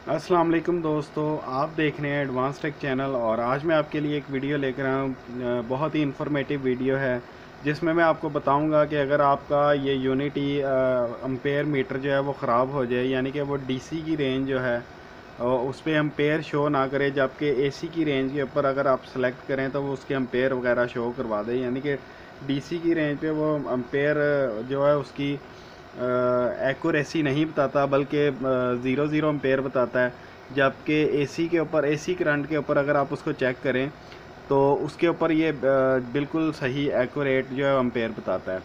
अस्सलाम वालेकुम दोस्तों, आप देख रहे हैं एडवांस टेक चैनल। और आज मैं आपके लिए एक वीडियो लेकर आया हूँ। बहुत ही इन्फॉर्मेटिव वीडियो है जिसमें मैं आपको बताऊंगा कि अगर आपका ये यूनिटी एम्पेयर मीटर जो है वो ख़राब हो जाए, यानी कि वो डीसी की रेंज जो है उस पर एम्पेयर शो ना करे, जबकि एसी की रेंज के ऊपर अगर आप सेलेक्ट करें तो वो उसके एम्पेयर वगैरह शो करवा दे। यानी कि डीसी की रेंज पे वो एम्पेयर जो है उसकी एक्यूरेसी नहीं बताता, बल्कि ज़ीरो ज़ीरो एम्पेयर बताता है। जबकि एसी के ऊपर, एसी करंट के ऊपर अगर आप उसको चेक करें तो उसके ऊपर ये बिल्कुल सही एक्यूरेट जो है एम्पेयर बताता है।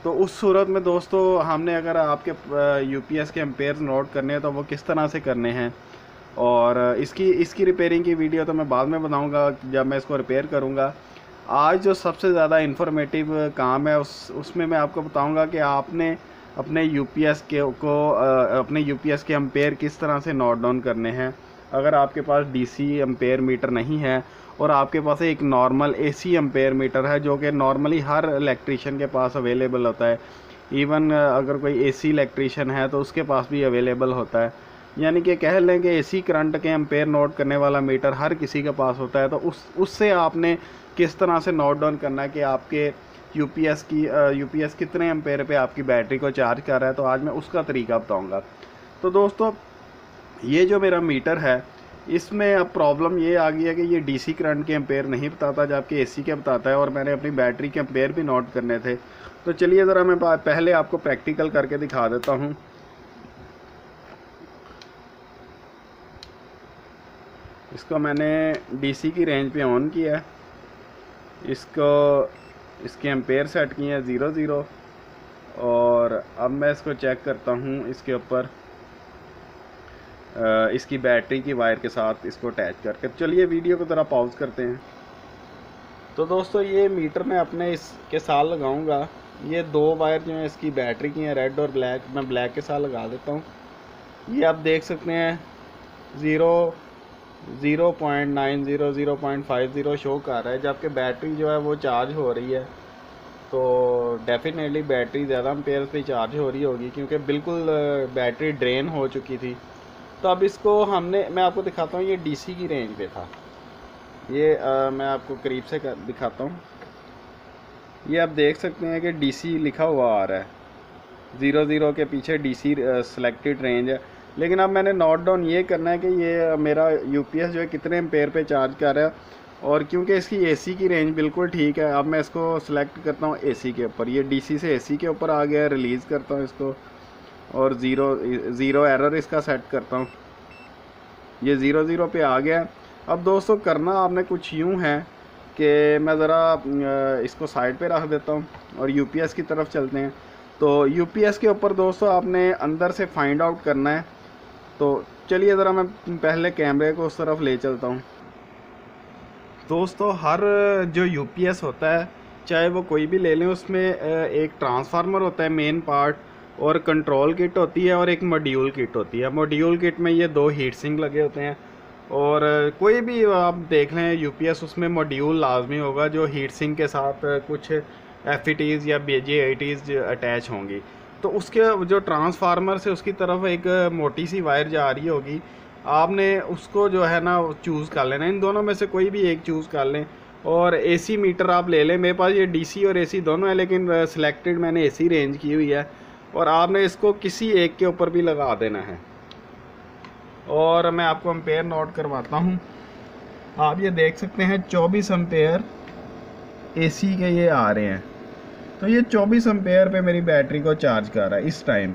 तो उस सूरत में दोस्तों, हमने अगर आपके यूपीएस के एम्पेयर नोट करने हैं तो वो किस तरह से करने हैं, और इसकी इसकी रिपेयरिंग की वीडियो तो मैं बाद में बनाऊंगा जब मैं इसको रिपेयर करूंगा। आज जो सबसे ज़्यादा इन्फॉर्मेटिव काम है उसमें मैं आपको बताऊंगा कि आपने अपने यूपीएस अपने यूपीएस के एम्पेयर किस तरह से नोट डाउन करने हैं। अगर आपके पास डीसी एम्पेयर मीटर नहीं है और आपके पास एक नॉर्मल एसी एम्पेयर मीटर है, जो कि नॉर्मली हर इलेक्ट्रीशियन के पास अवेलेबल होता है। इवन अगर कोई एसी इलेक्ट्रीशियन है तो उसके पास भी अवेलेबल होता है। यानी कि कह लें कि एसी करंट के एम्पेयर नोट करने वाला मीटर हर किसी के पास होता है। तो उससे आपने किस तरह से नोट डाउन करना है कि आपके यूपीएस कितने एम्पेयर पे आपकी बैटरी को चार्ज कर रहा है, तो आज मैं उसका तरीका बताऊंगा। तो दोस्तों, ये जो मेरा मीटर है इसमें अब प्रॉब्लम ये आ गई है कि ये डीसी करंट के एम्पेयर नहीं बताता, जबकि एसी के बताता है, और मैंने अपनी बैटरी के एम्पेयर भी नोट करने थे। तो चलिए ज़रा मैं पहले आपको प्रैक्टिकल करके दिखा देता हूँ। इसको मैंने डीसी की रेंज पे ऑन किया है, इसको इसके एम्पेयर सेट किए हैं 00। और अब मैं इसको चेक करता हूँ इसके ऊपर इसकी बैटरी की वायर के साथ इसको अटैच करके। चलिए वीडियो को ज़रा पॉज करते हैं। तो दोस्तों, ये मीटर मैं अपने इसके साथ लगाऊंगा। ये दो वायर जो हैं इसकी बैटरी की हैं, रेड और ब्लैक। मैं ब्लैक के साथ लगा देता हूँ। ये आप देख सकते हैं 0.90 0.50 शो कर रहा है, जबकि बैटरी जो है वो चार्ज हो रही है। तो डेफिनेटली बैटरी ज़्यादा एम्पेयर पे चार्ज हो रही होगी, क्योंकि बिल्कुल बैटरी ड्रेन हो चुकी थी। तो अब इसको मैं आपको दिखाता हूँ। ये डीसी की रेंज पे था। ये मैं आपको करीब से दिखाता हूँ। ये आप देख सकते हैं कि डीसी लिखा हुआ आ रहा है, 00 के पीछे डीसी सेलेक्टेड रेंज है। लेकिन अब मैंने नोट डाउन ये करना है कि ये मेरा यूपीएस जो है कितने एम्पेयर पे चार्ज कर रहा है। और क्योंकि इसकी एसी की रेंज बिल्कुल ठीक है, अब मैं इसको सेलेक्ट करता हूँ एसी के ऊपर। ये डीसी से एसी के ऊपर आ गया, रिलीज़ करता हूँ इसको और ज़ीरो एरर इसका सेट करता हूँ। ये 00 पे आ गया। अब दोस्तों, करना आपने कुछ यूँ है कि मैं ज़रा इसको साइड पे रख देता हूँ और यूपीएस की तरफ चलते हैं। तो यूपीएस के ऊपर दोस्तों आपने अंदर से फाइंड आउट करना है। तो चलिए ज़रा मैं पहले कैमरे को उस तरफ ले चलता हूँ। दोस्तों, हर जो यूपीएस होता है, चाहे वो कोई भी ले लें, उसमें एक ट्रांसफार्मर होता है मेन पार्ट, और कंट्रोल किट होती है, और एक मॉड्यूल किट होती है। मॉड्यूल किट में ये दो हीट सिंक लगे होते हैं। और कोई भी आप देख लें यूपीएस, उसमें मॉड्यूल लाजमी होगा जो हीट सिंक के साथ कुछ एफईटीज़ या BJITs अटैच होंगी। तो उसके जो ट्रांसफार्मर से उसकी तरफ एक मोटी सी वायर जा रही होगी। आपने उसको जो है ना चूज़ कर लेना, इन दोनों में से कोई भी एक चूज़ कर लें। और एसी मीटर आप ले लें। मेरे पास ये डीसी और एसी दोनों है, लेकिन सिलेक्टेड मैंने एसी रेंज की हुई है। और आपने इसको किसी एक के ऊपर भी लगा देना है। और मैं आपको एम्पेयर नोट करवाता हूँ। आप ये देख सकते हैं 24 एम्पेयर एसी के ये आ रहे हैं। तो ये 24 एम्पेयर पे मेरी बैटरी को चार्ज कर रहा है इस टाइम।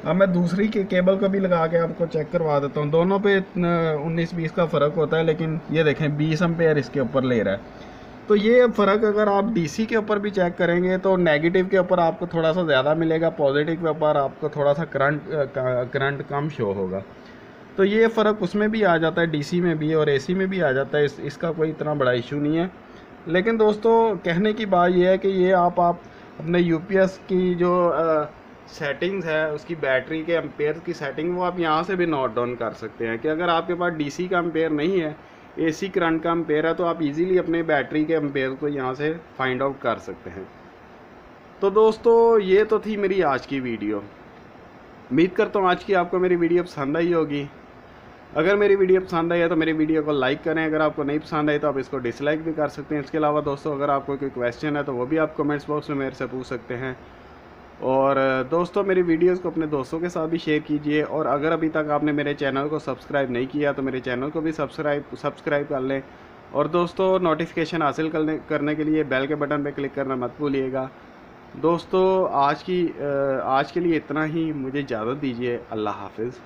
अब मैं दूसरी के केबल को भी लगा के आपको चेक करवा देता हूँ। दोनों पे 19-20 का फ़र्क होता है, लेकिन ये देखें 20 एम्पेयर इसके ऊपर ले रहा है। तो ये फ़र्क अगर आप डीसी के ऊपर भी चेक करेंगे तो नेगेटिव के ऊपर आपको थोड़ा सा ज़्यादा मिलेगा, पॉजिटिव के ऊपर आपको थोड़ा सा करंट कम शो होगा। तो ये फ़र्क उसमें भी आ जाता है, डीसी में भी और एसी में भी आ जाता है। इसका कोई इतना बड़ा इशू नहीं है। लेकिन दोस्तों, कहने की बात यह है कि ये आप अपने यूपीएस की जो सेटिंग्स है, उसकी बैटरी के एम्पेयर की सेटिंग, वो आप यहाँ से भी नोट डाउन कर सकते हैं कि अगर आपके पास डीसी का एम्पेयर नहीं है, एसी करंट का एम्पेयर है, तो आप इजीली अपने बैटरी के एम्पेयर को यहाँ से फाइंड आउट कर सकते हैं। तो दोस्तों, ये तो थी मेरी आज की वीडियो। उम्मीद करता हूँ आज की आपको मेरी वीडियो पसंद आई होगी। अगर मेरी वीडियो पसंद आई है तो मेरी वीडियो को लाइक करें, अगर आपको नहीं पसंद आई तो आप इसको डिसलाइक भी कर सकते हैं। इसके अलावा दोस्तों अगर आपको कोई क्वेश्चन है तो वो भी आप कमेंट्स बॉक्स में मेरे से पूछ सकते हैं। और दोस्तों मेरी वीडियोस को अपने दोस्तों के साथ भी शेयर कीजिए, और अगर अभी तक आपने मेरे चैनल को सब्सक्राइब नहीं किया तो मेरे चैनल को भी सब्सक्राइब कर लें। और दोस्तों नोटिफिकेशन हासिल करने के लिए बेल के बटन पर क्लिक करना मत भूलिएगा। दोस्तों आज के लिए इतना ही, मुझे इजाज़त दीजिए। अल्लाह हाफिज़।